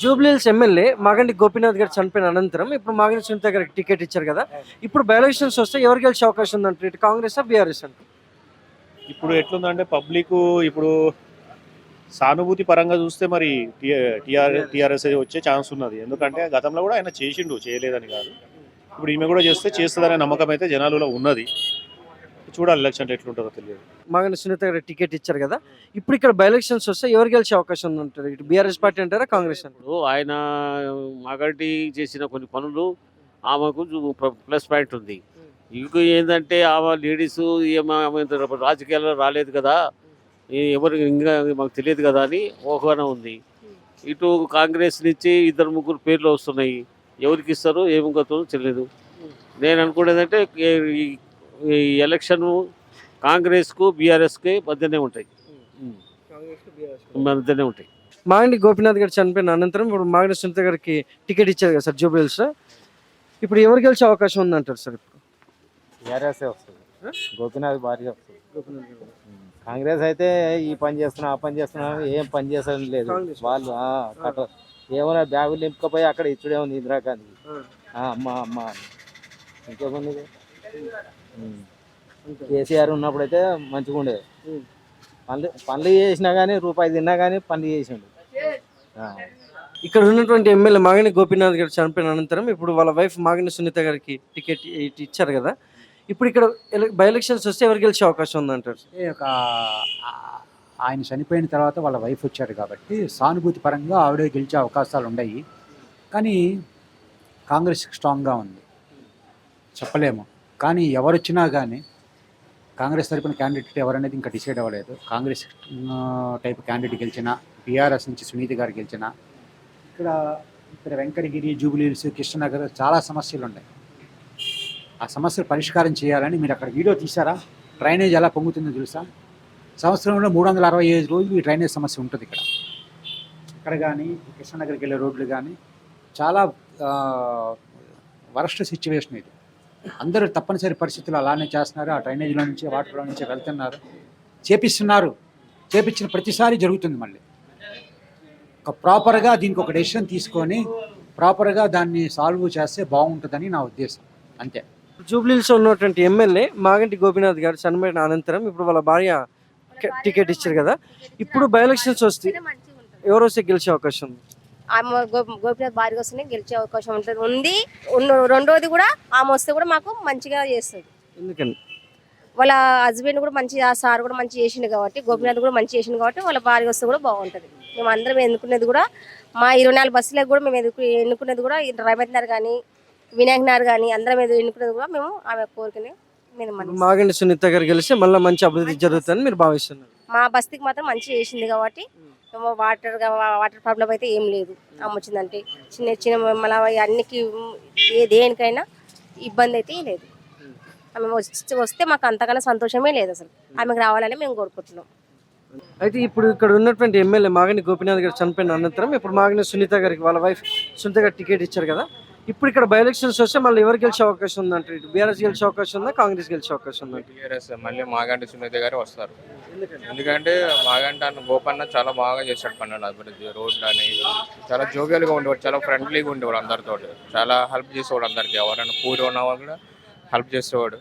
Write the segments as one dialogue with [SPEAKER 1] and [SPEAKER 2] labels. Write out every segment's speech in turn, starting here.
[SPEAKER 1] Jubilee Hills MLA Maganti Gopinath గారు చనిపోయిన అనంతరం ఇప్పుడు మాగంటి సునీత గారికి టికెట్ ఇచ్చారు కదా. ఇప్పుడు బై ఎలక్షన్స్ వస్తే ఎవరు గెలిచే అవకాశం ఉందంటారు? ఇటు కాంగ్రెస్ బీఆర్ఎస్ అంటారు?
[SPEAKER 2] ఇప్పుడు ఎట్లుందంటే పబ్లిక్ ఇప్పుడు సానుభూతి పరంగా చూస్తే మరి టీఆర్ఎస్ వచ్చే ఛాన్స్ ఉన్నది. ఎందుకంటే గతంలో కూడా ఆయన చేసిండు, చేయలేదని కాదు. ఇప్పుడు ఈమె కూడా చేస్తుందనే నమ్మకం అయితే జనాలలో ఉన్నది. చూడాలి ఎలక్షన్ ఎట్లుంటుందో తెలియదు.
[SPEAKER 1] మాగంటి సునీత గారికి టికెట్ ఇచ్చారు కదా. ఇప్పుడు ఇక్కడ బై ఎలక్షన్స్ వస్తే ఎవరు గెలిచే అవకాశం ఉందంటారు? ఇటు బీఆర్ఎస్ పార్టీ అంటారా, కాంగ్రెస్ అంటారు?
[SPEAKER 3] ఇప్పుడు ఆయన మగటి చేసిన కొన్ని పనులు ఆమెకు ప్లస్ పాయింట్ ఉంది. ఇంకో ఏంటంటే ఆమె లేడీస్ ఆమె రాజకీయాల్లో రాలేదు కదా, ఎవరు ఇంకా మాకు తెలియదు కదా అని ఊహన ఉంది. ఇటు కాంగ్రెస్ నుంచి 2-3 పేర్లు వస్తున్నాయి. ఎవరికి ఇస్తారో ఏమి గతంలో తెలియదు. నేను అనుకునేదంటే ఈ ఎలక్షన్ కాంగ్రెస్కు బీఆర్ఎస్కి మధ్యనే ఉంటాయి. మధ్యనే ఉంటాయి.
[SPEAKER 1] మాగంటి గోపీనాథ్ గారు చనిపోయిన అనంతరం ఇప్పుడు మాగంటి సునీత గారికి టికెట్ ఇచ్చారు కదా సార్ జూబ్లీహిల్స్. ఇప్పుడు ఎవరు గెలిచే అవకాశం ఉందంటారు సార్? ఇప్పుడు
[SPEAKER 4] టీఆర్ఎస్ వస్తుంది, గోపీనాథ్ భారీగా వస్తుంది. కాంగ్రెస్ అయితే ఈ పని చేస్తున్నా ఆ పని చేస్తున్నా ఏం పని చేసేది లేదు. వాళ్ళు ఏమైనా బ్యాగులు నింపుకపోయి అక్కడ ఇచ్చుడే ఉంది ఇందిరాగాంధీ. అమ్మ ఇంకేముంది. కేసీఆర్ ఉన్నప్పుడైతే మంచిగా ఉండేది. పనులు చేసినా కానీ రూపాయి తిన్నా కానీ పనులు చేసిండు.
[SPEAKER 1] ఇక్కడ ఉన్నటువంటి ఎమ్మెల్యే మాగంటి గోపీనాథ్ గారు చనిపోయిన అనంతరం ఇప్పుడు వాళ్ళ వైఫ్ మాగంటి సునీత గారికి టికెట్ ఇచ్చారు కదా. ఇప్పుడు ఇక్కడ బై ఎలక్షన్స్ వస్తే ఎవరు గెలిచే అవకాశం ఉందంటారు?
[SPEAKER 5] ఆయన చనిపోయిన తర్వాత వాళ్ళ వైఫ్ వచ్చారు కాబట్టి సానుభూతి పరంగా ఆవిడే గెలిచే అవకాశాలు ఉన్నాయి. కానీ కాంగ్రెస్ స్ట్రాంగ్గా ఉంది, చెప్పలేము. కానీ ఎవరు వచ్చినా కానీ కాంగ్రెస్ తరపున క్యాండిడేట్ ఎవరనేది ఇంకా డిసైడ్ అవ్వలేదు. కాంగ్రెస్ టైప్ క్యాండిడేట్ గెలిచినా, బీఆర్ఎస్ నుంచి సునీత గారు గెలిచినా, ఇక్కడ వెంకటగిరి, జూబ్లీహిల్స్, కృష్ణనగర్ చాలా సమస్యలు ఉన్నాయి. ఆ సమస్యలు పరిష్కారం చేయాలని మీరు అక్కడ వీడియో తీసారా? డ్రైనేజ్ ఎలా పొంగుతుందో తెలుసా? సంవత్సరంలో 365 రోజులు ఈ డ్రైనేజ్ సమస్య ఉంటుంది ఇక్కడ కానీ కృష్ణనగర్కి వెళ్ళే రోడ్లు కానీ చాలా వరస్ట్ సిచ్యువేషన్ ఇది. అందరూ తప్పనిసరి పరిస్థితులు అలానే చేస్తున్నారు. ఆ డ్రైనేజ్లో నుంచి వాటర్లో నుంచి వెళ్తున్నారు, చేపించిన ప్రతిసారి జరుగుతుంది. మళ్ళీ ఒక ప్రాపర్గా దీనికి ఒక డెసిషన్ తీసుకొని ప్రాపర్గా దాన్ని సాల్వ్ చేస్తే బాగుంటుందని నా ఉద్దేశం, అంతే.
[SPEAKER 1] జూబ్లీహిల్స్ ఉన్నటువంటి ఎమ్మెల్యే మాగంటి గోపీనాథ్ గారు చనిపోయిన అనంతరం ఇప్పుడు వాళ్ళ భార్య టికెట్ ఇచ్చారు కదా. ఇప్పుడు బై ఎలక్షన్స్ వస్తే ఎవరు వస్తే గెలిచే అవకాశం ఉంది?
[SPEAKER 6] ఆమె గోపీనాథ్ భారీగా వస్తేనే గెలిచే అవకాశం ఉంది. రెండోది కూడా ఆమె వస్తే కూడా మాకు మంచిగా చేస్తుంది.
[SPEAKER 1] ఎందుకని?
[SPEAKER 6] వాళ్ళ హస్బెండ్ కూడా మంచి, ఆ సార్ కూడా మంచి చేసిండు కాబట్టి, గోపీనాథ్ కూడా మంచి చేసిండు కాబట్టి వాళ్ళ భారీగా వస్తే కూడా బాగుంటుంది. మేము అందరం ఎన్నుకునేది కూడా, మా 24 బస్సులకు కూడా మేము ఎన్నుకునేది కూడా రమేష్ నగర్ కానీ వినాయక్ నగర్ కానీ అందరం ఎన్నుకునేది కూడా మేము ఆమె కోరికనే.
[SPEAKER 1] మాగంటి సునీత గారు గెలిస్తే మళ్ళీ మంచి అభివృద్ధి జరుగుతుందని మీరు భావిస్తున్నారు?
[SPEAKER 6] మా బస్తీకి మాత్రం మంచి చేసింది కాబట్టి వాటర్ ప్రాబ్లం అయితే ఏం లేదు. ఆమె వచ్చిందంటే చిన్న మళ్ళీ అన్నికి దేనికైనా ఇబ్బంది అయితే లేదు. ఆమె వస్తే మాకు అంతకన్నా సంతోషమే లేదు అసలు. ఆమెకు రావాలని మేము కోరుకుంటున్నాం.
[SPEAKER 1] అయితే ఇప్పుడు ఇక్కడ ఉన్నటువంటి ఎమ్మెల్యే మాగంటి గోపీనాథ్ గారు చనిపోయిన అనంతరం ఇప్పుడు మాగంటి సునీత గారికి వాళ్ళ వైఫ్ సునీత గారు టికెట్ ఇచ్చారు కదా. ఇప్పుడు ఇక్కడ బై ఎలక్షన్స్ వస్తే మళ్ళీ ఎవరు గెలిచే అవకాశం ఉందంటే? ఇటు బీఆర్ఎస్ గెలిచే అవకాశం ఉందా, కాంగ్రెస్ గెలిచే అవకాశం ఉందా?
[SPEAKER 7] టీఆర్ఎస్ మళ్ళీ మాగంటి సునీత గారు వస్తారు. ఎందుకంటే మాగంటి అన్న గోపన్న చాలా బాగా చేశాడు పనులు, అభివృద్ధి, రోడ్లు అని చాలా జోవియల్గా ఉండేవాడు, చాలా ఫ్రెండ్లీగా ఉండేవాడు, అందరితో చాలా హెల్ప్ చేసేవాడు. అందరికి ఎవరైనా పూరి ఉన్న వాళ్ళు కూడా హెల్ప్ చేసేవాడు.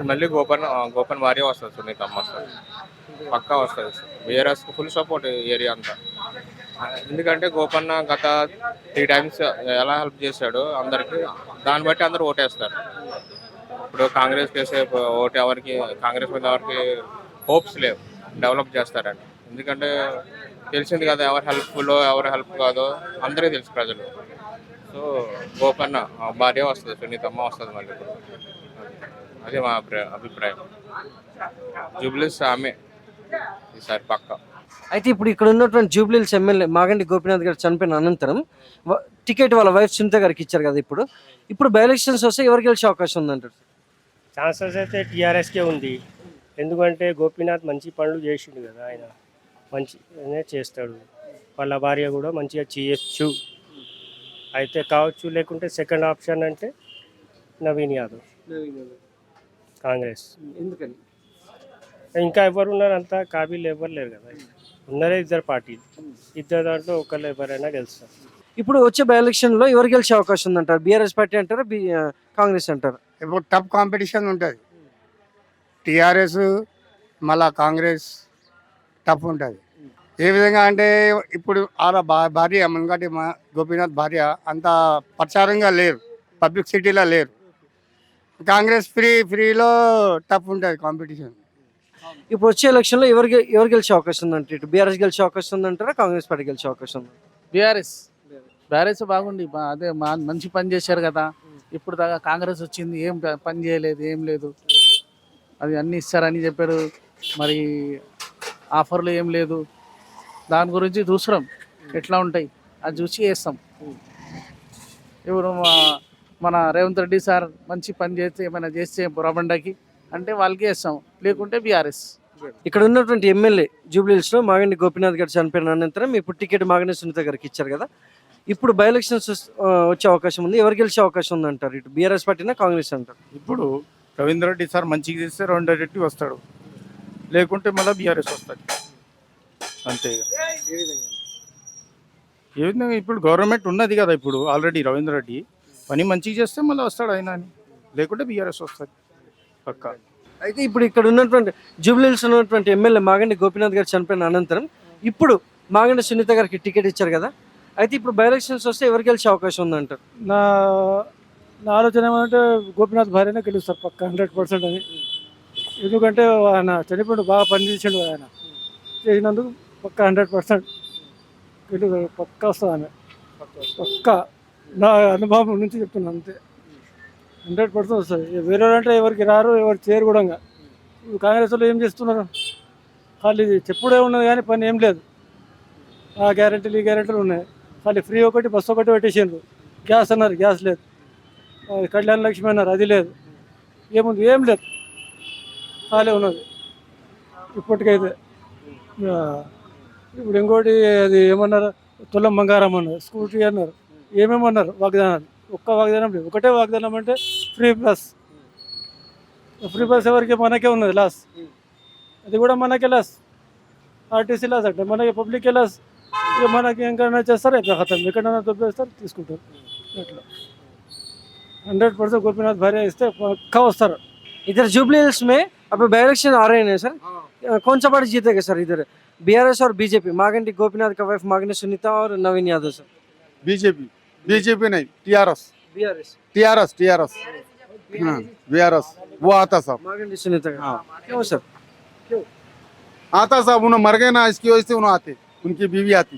[SPEAKER 7] మళ్ళీ గోపన్ భార్య వస్తుంది, సునీత అమ్మ వస్తుంది, పక్కా వస్తుంది. బీఆర్ఎస్కి ఫుల్ సపోర్ట్ ఏరియా అంతా. ఎందుకంటే గోపన్న గత 3 times ఎలా హెల్ప్ చేశాడు అందరికి, దాన్ని బట్టి అందరూ ఓటేస్తారు. ఇప్పుడు కాంగ్రెస్ చేసే ఓటు ఎవరికి, కాంగ్రెస్ మీద ఎవరికి హోప్స్ లేవు డెవలప్ చేస్తారని. ఎందుకంటే తెలిసింది కదా, ఎవరు హెల్ప్ఫుల్ ఎవరు హెల్ప్ కాదో అందరికీ తెలుసు ప్రజలు. సో గోపన్న భార్య వస్తుంది, సునీతమ్మ వస్తుంది మళ్ళీ. అదే మా అభిప్రాయం. జూబ్లీహిల్స్ ఆమె ఈసారి పక్కా.
[SPEAKER 1] అయితే ఇప్పుడు ఇక్కడ ఉన్నటువంటి జూబ్లీహిల్స్ ఎమ్మెల్యే మాగంటి గోపీనాథ్ గారు చనిపోయిన అనంతరం టికెట్ వాళ్ళ వైఫ్ సునీత గారికి ఇచ్చారు కదా. ఇప్పుడు బై ఎలక్షన్స్ వస్తే ఎవరు గెలిచే అవకాశం ఉందంటారు?
[SPEAKER 8] ఛాన్సెస్ అయితే టీఆర్ఎస్కే ఉంది. ఎందుకంటే గోపీనాథ్ మంచి పనులు చేసిండు కదా, ఆయన మంచిగానే చేస్తాడు. వాళ్ళ భార్య కూడా మంచిగా చేయొచ్చు అయితే కావచ్చు. లేకుంటే సెకండ్ ఆప్షన్ అంటే నవీన్ యాదవ్, కాంగ్రెస్.
[SPEAKER 1] ఎందుకని?
[SPEAKER 8] ఇంకా ఎవరు ఉన్నారు? అంతా కాబీలు ఎవరు లేరు కదా. ఉన్నదే ఇద్దరు పార్టీలు, ఇద్దరు దాంట్లో ఒకళ్ళు ఎవరైనా గెలుస్తారు.
[SPEAKER 1] ఇప్పుడు వచ్చే బై ఎలక్షన్ లో ఎవరు గెలిచే అవకాశం ఉందంటారు? బీఆర్ఎస్ పార్టీ అంటారా, కాంగ్రెస్ అంటారా?
[SPEAKER 9] ఇప్పుడు టఫ్ కాంపిటీషన్ ఉంటుంది. టీఆర్ఎస్ మళ్ళా కాంగ్రెస్ టఫ్ ఉంటుంది. ఏ విధంగా అంటే ఇప్పుడు ఆడ భార్య మునగటి గోపీనాథ్ భార్య అంత ప్రచారంగా లేరు, పబ్లిక్ సిటీలో లేరు. కాంగ్రెస్ ఫ్రీలో టఫ్ ఉంటుంది కాంపిటీషన్.
[SPEAKER 1] ఇప్పుడు వచ్చే ఎలక్షన్ లో ఎవరు గెలిచే అవకాశం ఉందంటే ఇటు బీఆర్ఎస్ గెలిచే అవకాశం ఉందంటారా, కాంగ్రెస్ పార్టీ గెలిచే అవకాశం ఉంది?
[SPEAKER 10] బీఆర్ఎస్ బాగుంది, అదే మంచి పని చేశారు కదా. ఇప్పుడు దాకా కాంగ్రెస్ వచ్చింది, ఏం పని చేయలేదు, ఏం లేదు. అది అన్ని ఇస్తారని చెప్పారు, మరి ఆఫర్లు ఏం లేదు. దాని గురించి చూస్తున్నాం ఎట్లా ఉంటాయి, అది చూసి వేస్తాం. ఇప్పుడు మన రేవంత్ రెడ్డి సార్ మంచి పని చేస్తే, ఏమైనా చేస్తే బుర్రబండకి అంటే వాళ్ళకి వేస్తాం, లేకుంటే బీఆర్ఎస్.
[SPEAKER 1] ఇక్కడ ఉన్నటువంటి ఎమ్మెల్యే జూబ్లీహిల్స్ లో మాగంటి గోపీనాథ్ గారు చనిపోయిన అనంతరం ఇప్పుడు టికెట్ మాగంటి సునీత గారికి ఇచ్చారు కదా. ఇప్పుడు బై ఎలక్షన్స్ వచ్చే అవకాశం ఉంది, ఎవరు గెలిచే అవకాశం ఉంది అంటారు? ఇటు బీఆర్ఎస్ పార్టీనా, కాంగ్రెస్ అంటారు?
[SPEAKER 11] ఇప్పుడు రవీంద్ర రెడ్డి సార్ మంచిగా చేస్తే రవీంద్ర రెడ్డి వస్తాడు, లేకుంటే మళ్ళీ బీఆర్ఎస్ వస్తుంది, అంతే. ఏ విధంగా ఇప్పుడు గవర్నమెంట్ ఉన్నది కదా, ఇప్పుడు ఆల్రెడీ రవీంద్ర రెడ్డి పని మంచిగా చేస్తే మళ్ళీ వస్తాడు ఆయన అని, లేకుంటే బీఆర్ఎస్ వస్తుంది పక్కా.
[SPEAKER 1] అయితే ఇప్పుడు ఇక్కడ ఉన్నటువంటి జూబ్లీహిల్స్ ఉన్నటువంటి ఎమ్మెల్యే మాగంటి గోపీనాథ్ గారు చనిపోయిన అనంతరం ఇప్పుడు మాగంటి సునీత గారికి టికెట్ ఇచ్చారు కదా. అయితే ఇప్పుడు బై ఎలక్షన్స్ వస్తే ఎవరు గెలిచే అవకాశం ఉందంటారు?
[SPEAKER 12] నా ఆలోచన ఏమంటే గోపీనాథ్ భార్యనే గెలుస్తారు పక్క 100% అని. ఎందుకంటే ఆయన చనిపోయిండు, బాగా పనిచేసిండు, ఆయన చేసినందుకు పక్క 100% గెలుస్తారు, పక్క వస్తుంది ఆమె, పక్క. నా అనుభవం నుంచి చెప్తున్నాను అంతే, 100% వస్తుంది. వేరే అంటే ఎవరికి రారు, ఎవరు చేయరు కూడా. ఇప్పుడు కాంగ్రెస్ వాళ్ళు ఏం చేస్తున్నారు, ఖాళీ చెప్పుడే ఉన్నది కానీ పని ఏం లేదు. ఆ గ్యారెంటీలు ఈ గ్యారెంటీలు ఉన్నాయి, ఖాళీ ఫ్రీ ఒకటి బస్సు ఒకటి పెట్టేసిండ్రు. గ్యాస్ అన్నారు, గ్యాస్ లేదు. కళ్యాణ లక్ష్మి అన్నారు, అది లేదు. ఏముంది, ఏం లేదు, ఖాళీ ఉన్నది ఇప్పటికైతే. ఇప్పుడు ఇంకోటి అది ఏమన్నారు, తులం బంగారం అన్నారు, స్కూటీ అన్నారు, ఏమేమన్నారు వాగ్దానాలు. ఒక్క వాగ్దానం లేదు, ఒకటే వాగ్దానం అంటే ఫ్రీ బస్. ఫ్రీ బస్ ఎవరికి, మనకే ఉన్నది లాస్, అది కూడా మనకే లాస్. ఆర్టీసీ లాస్ అంటే మనకి పబ్లిక్ లాస్. ఇక మనకి ఇంకైనా చేస్తారు, ఎక్కడ ఖతం, ఎక్కడైనా దొబ్బేస్తారు, తీసుకుంటారు. అట్లా 100% గోపీనాథ్ భార్య ఇస్తే పక్కా వస్తారు.
[SPEAKER 1] इधर जुबली हिल्स में अब बाई इलेक्शन आ रहे हैं सर, कौन सा पार्टी जीतेगा सर? इधर बीआरएस और बीजेपी, मागंटी गोपीनाथ का वाइफ मागंटी सुनीता और नवीन यादव सर।
[SPEAKER 11] बीजेपी नहीं, टीआरएस
[SPEAKER 1] बीआरएस
[SPEAKER 11] टीआरएस बीआरएस वो आता साहब,
[SPEAKER 1] मागंटी सुनीता का। क्यों सर?
[SPEAKER 11] आता साहब, उन्हें मर गए ना, इसकी वजह से उन्हें आते, उनकी बीवी आती।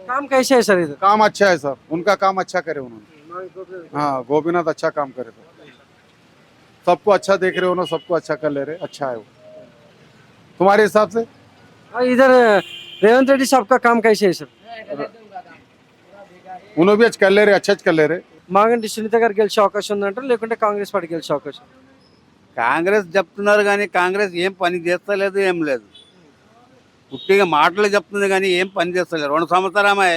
[SPEAKER 1] काम कैसे है सर इधर?
[SPEAKER 11] काम अच्छा है सर, उनका काम अच्छा करे उन्होंने। हाँ, गोपीनाथ अच्छा काम करे, सबको अच्छा देख रहे हो ना, सबको अच्छा कर ले रहे, अच्छा है वो तुम्हारे हिसाब से।
[SPEAKER 1] इधर रेवंत रेड्डी साहब का काम कैसे है सर?
[SPEAKER 11] उन्होंने भी अच्छा कर ले रहे, अच्छा कर ले रहे।
[SPEAKER 1] మాగంటి సునీత గారు గెలిచే అవకాశం ఉందంటారు, లేకుంటే కాంగ్రెస్ పార్టీ గెలిచే అవకాశం?
[SPEAKER 13] కాంగ్రెస్ చెప్తున్నారు కానీ కాంగ్రెస్ ఏం పని చేస్తలేదు, ఏం లేదు. పుట్టిగా మాటలు చెప్తుంది కానీ ఏం పని చేస్తలేరు. 2 సంవత్సరమే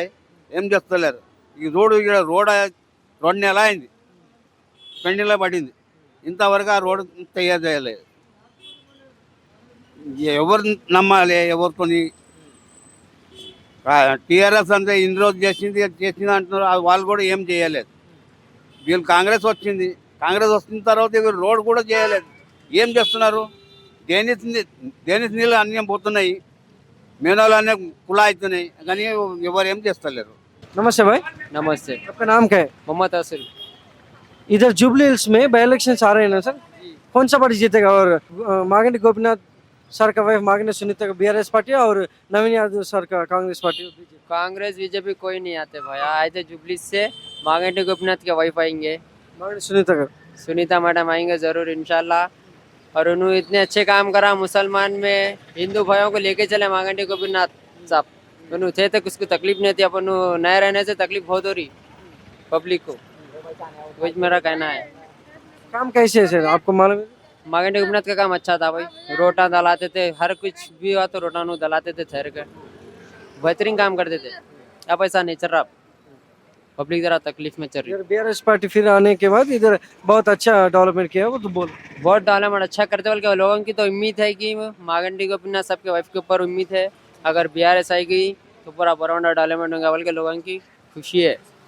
[SPEAKER 13] ఏం చేస్తలేరు. ఈ రోడ్డు ఇక్కడ రోడ్ 2 నెలలు అయింది, పెండింగ్లో పడింది, ఇంతవరకు ఆ రోడ్డు తయారు చేయలేదు. ఎవరు నమ్మాలి, ఎవరితో? టీఆర్ఎస్ అంతా ఇన్ని రోజు చేసింది అంటున్నారు, వాళ్ళు కూడా ఏం చేయలేదు. వీళ్ళు కాంగ్రెస్ వచ్చింది, కాంగ్రెస్ వచ్చిన తర్వాత వీళ్ళు రోడ్ కూడా చేయలేదు. ఏం చేస్తున్నారు? దేని నీళ్ళు అన్నీ పోతున్నాయి, मेनोल अने खुला అవుతున్నాయి కానీ ఎవరు ఏం చేస్తలేరు.
[SPEAKER 1] नमस्ते भाई।
[SPEAKER 14] नमस्ते।
[SPEAKER 1] आपका नाम क्या है?
[SPEAKER 14] मोहम्मद आसिफ।
[SPEAKER 1] इधर जुबली हिल्स में बाई इलेक्शन आ रहे हैं ना सर, कौन सा पार्टी जीतेगा? और मागंटी गोपीनाथ सर का वाइफ मागंटी सुनीता का बीआरएस पार्टी और नवीन यादव सर का कांग्रेस पार्टी?
[SPEAKER 14] कांग्रेस बीजेपी कोई नहीं आते भाई, आए थे जुबली से, मागंटी गोपीनाथ के वाइफ आएंगे,
[SPEAKER 1] मागंटी सुनीता का,
[SPEAKER 14] सुनीता मैडम आएंगे जरूर इंशाल्लाह। और उन्होंने इतने अच्छे काम करा, मुसलमान में हिंदू भाइयों को लेके चले मागंटी गोपीनाथ साहब। उन्होंने थे तक उसको तकलीफ नहीं थी, अपन नए रहने से तकलीफ बहुत हो रही पब्लिक को, वही मेरा कहना है।
[SPEAKER 1] काम कैसे है सर, आपको मालूम है?
[SPEAKER 14] मागंटी गोपीनाथ का काम अच्छा था भाई, रोटा दलाते थे, हर कुछ भी हुआ तो रोटा नु दलाते थे, ठहर कर बेहतरीन काम करते थे। अब ऐसा नहीं चल रहा, पब्लिक जरा तकलीफ में चल रही है।
[SPEAKER 1] बीआरएस पार्टी फिर आने के बाद इधर बहुत अच्छा डेवलपमेंट किया, वो तो बोल
[SPEAKER 14] बहुत डेवलपमेंट अच्छा करते बोल के लोगों की तो उम्मीद है कि मागंटी गोपीनाथ सबके वाइफ के ऊपर उम्मीद है, अगर BRS आएगी तो पूरा बरौंडा डेवलपमेंट होगा बोल के लोगों की खुशी है।